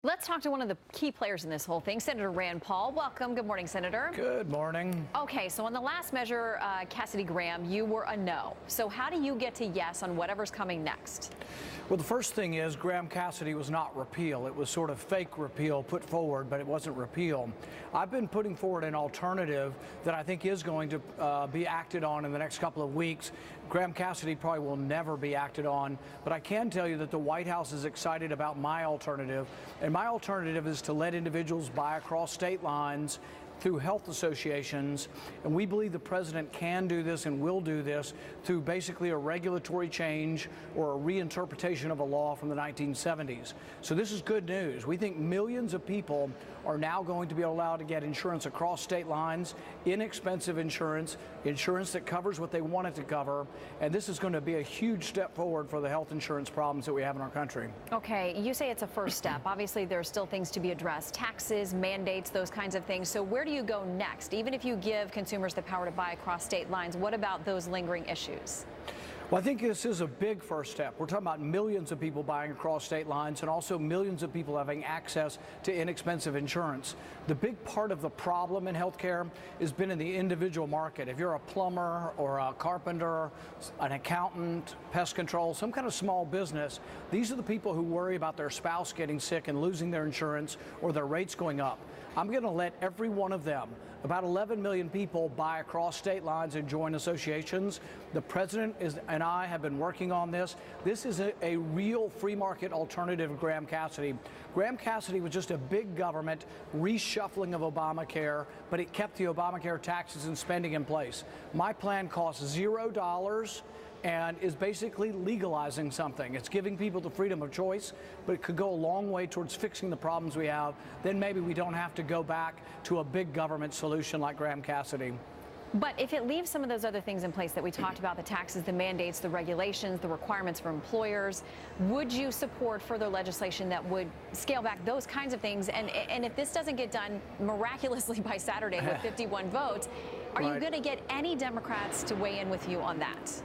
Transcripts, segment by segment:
Let's talk to one of the key players in this whole thing, Senator Rand Paul. Welcome. Good morning, Senator. Good morning. Okay, so on the last measure, Cassidy Graham, you were a no. So how do you get to yes on whatever's coming next? Well, the first thing is Graham Cassidy was not repeal. It was sort of fake repeal put forward, but it wasn't repeal. I've been putting forward an alternative that I think is going to be acted on in the next couple of weeks. Graham Cassidy probably will never be acted on, but I can tell you that the White House is excited about my alternative, and my alternative is to let individuals buy across state lines through health associations, and we believe the president can do this and will do this through basically a regulatory change or a reinterpretation of a law from the 1970s. So this is good news. We think millions of people are now going to be allowed to get insurance across state lines, inexpensive insurance, insurance that covers what they want it to cover, and this is going to be a huge step forward for the health insurance problems that we have in our country. Okay, you say it's a first step. Obviously, there are still things to be addressed, taxes, mandates, those kinds of things. So where do you go next? Even if you give consumers the power to buy across state lines, what about those lingering issues? Well, I think this is a big first step. We're talking about millions of people buying across state lines and also millions of people having access to inexpensive insurance. The big part of the problem in healthcare has been in the individual market. If you're a plumber or a carpenter, an accountant, pest control, some kind of small business, these are the people who worry about their spouse getting sick and losing their insurance or their rates going up. I'm going to let every one of them, about 11 million people, buy across state lines and join associations. The president and I have been working on this. This is a real free market alternative to Graham Cassidy. Graham Cassidy was just a big government reshuffling of Obamacare, but it kept the Obamacare taxes and spending in place. My plan costs $0 and is basically legalizing something. It's giving people the freedom of choice, but it could go a long way towards fixing the problems we have. Then maybe we don't have to go back to a big government solution like Graham Cassidy. But if it leaves some of those other things in place that we talked about, the taxes, the mandates, the regulations, the requirements for employers, would you support further legislation that would scale back those kinds of things? And if this doesn't get done miraculously by Saturday with 51 votes, are you going to get any Democrats to weigh in with you on that?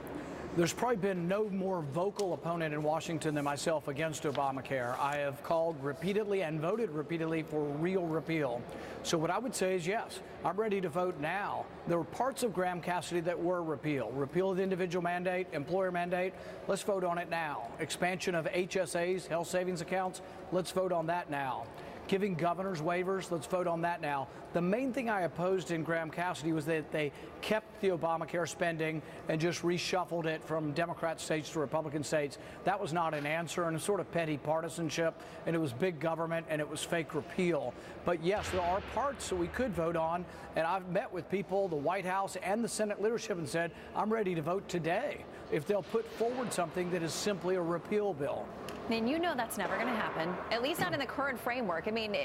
There's probably been no more vocal opponent in Washington than myself against Obamacare. I have called repeatedly and voted repeatedly for real repeal. So what I would say is yes, I'm ready to vote now. There were parts of Graham Cassidy that were repeal. Repeal of the individual mandate, employer mandate, let's vote on it now. Expansion of HSAs, health savings accounts, let's vote on that now. Giving governors waivers, let's vote on that now. The main thing I opposed in Graham Cassidy was that they kept the Obamacare spending and just reshuffled it from Democrat states to Republican states. That was not an answer, and it's sort of petty partisanship, and it was big government, and it was fake repeal. But yes, there are parts that we could vote on, and I've met with people, the White House and the Senate leadership, and said, I'm ready to vote today if they'll put forward something that is simply a repeal bill. And you know that's never going to happen, at least not in the current framework. I mean,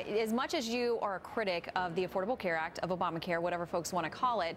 as much as you are a critic of the Affordable Care Act, of Obamacare, whatever folks want to call it,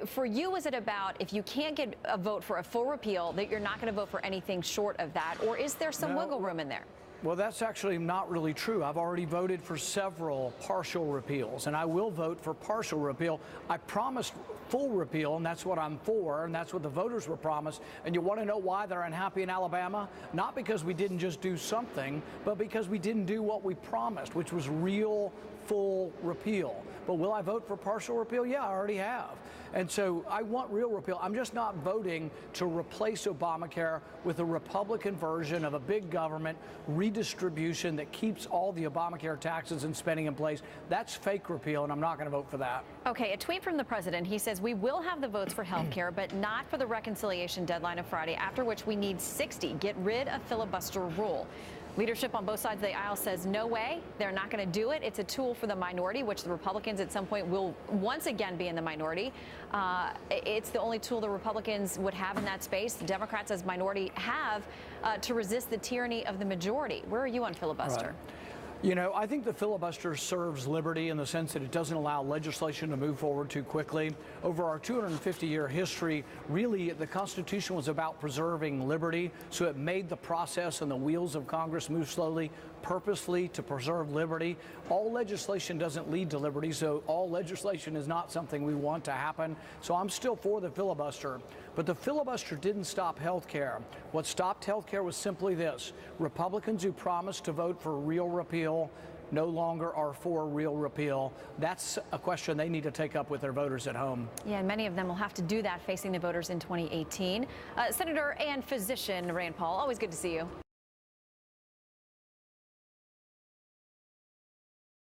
for you, is it about if you can't get a vote for a full repeal, that you're not going to vote for anything short of that? Or is there some wiggle room in there? Well, that's actually not really true. I've already voted for several partial repeals, and I will vote for partial repeal. I promised full repeal, and that's what I'm for, and that's what the voters were promised. And you want to know why they're unhappy in Alabama? Not because we didn't just do something, but because we didn't do what we promised, which was real full repeal. But will I vote for partial repeal? Yeah, I already have. And so I want real repeal. I'm just not voting to replace Obamacare with a Republican version of a big government redistribution that keeps all the Obamacare taxes and spending in place. That's fake repeal, and I'm not going to vote for that. Okay, a tweet from the president. He says, we will have the votes for health care, but not for the reconciliation deadline of Friday, after which we need 60. Get rid of filibuster rule. Leadership on both sides of the aisle says no way, they're not going to do it. It's a tool for the minority, which the Republicans at some point will once again be in the minority. It's the only tool the Republicans would have in that space. The Democrats as minority have to resist the tyranny of the majority. Where are you on filibuster? Right. You know, I think the filibuster serves liberty in the sense that it doesn't allow legislation to move forward too quickly. Over our 250-year history, really, the Constitution was about preserving liberty, so it made the process and the wheels of Congress move slowly, purposely to preserve liberty. All legislation doesn't lead to liberty, so all legislation is not something we want to happen. So I'm still for the filibuster. But the filibuster didn't stop health care. What stopped health care was simply this: Republicans who promised to vote for real repeal no longer are for real repeal. That's a question they need to take up with their voters at home. Yeah, and many of them will have to do that facing the voters in 2018. Senator and physician Rand Paul, always good to see you.